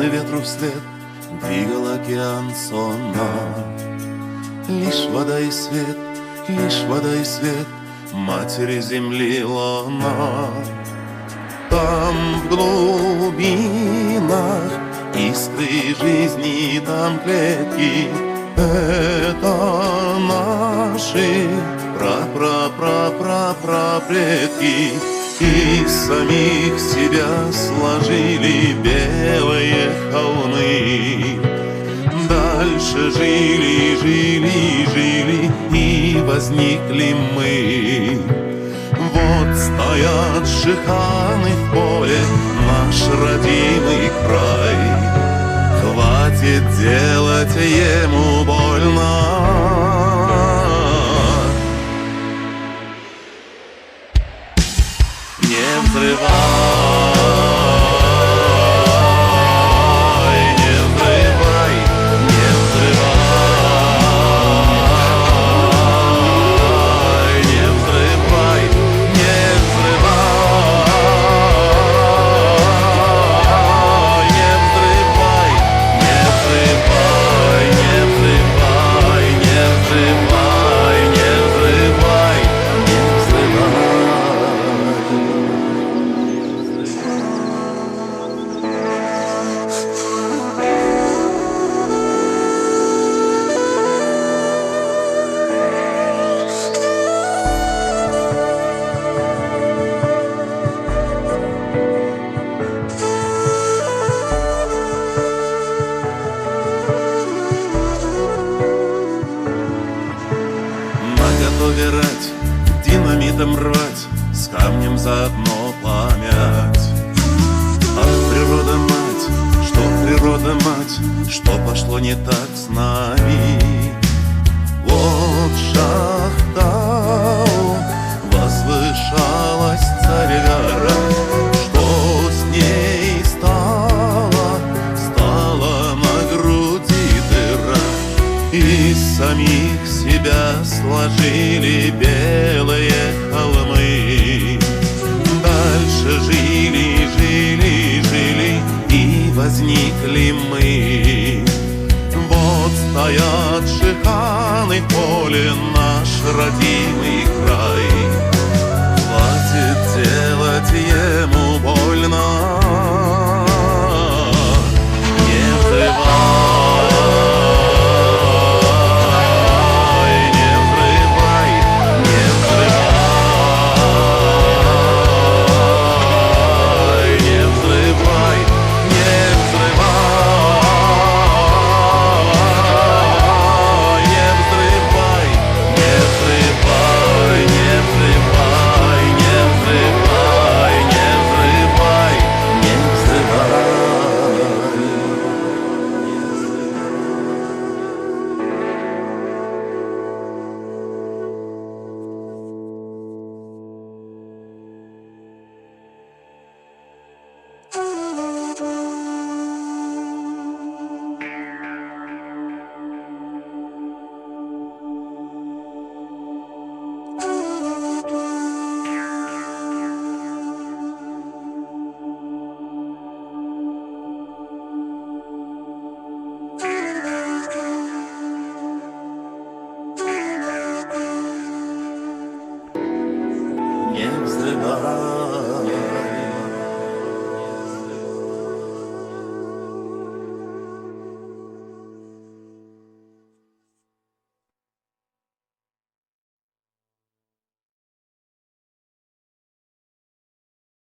ветру вслед двигал океан сонно. Лишь вода и свет, лишь вода и свет матери земли луна. Там в глубинах искры жизни, там клетки. Это наши пра-пра-пра-пра-пра-предки. Из самих себя сложили белые холмы. Дальше жили, жили, жили, и возникли мы. Вот стоят шиханы в поле, наш родимый край. Хватит делать ему больно. Не взрывай, не взрывай, не взрывай, не взрывай, не взрывай, не взрывай, не взрывай, не взрывай, не взрывай, не взрывай, не взрывай. Наготове рать, динамитом рвать, с камнем заодно пламять. Ах, природа мать, что пошло не так с нами? Вот Шахтау возвышалась царь-гора. Что с ней стало? Стала на груди дыра. Из самих себя сложили белые холмы. Дальше жили, жили, жили, и возникли мы. Вот стоят шиханы в поле, наш родимый край. Хватит делать ему больно. Не взрывай, не взрывай, не взрывай, не взрывай, не взрывай, не взрывай, не взрывай, не взрывай, не взрывай, не взрывай, не взрывай. Не взрывай.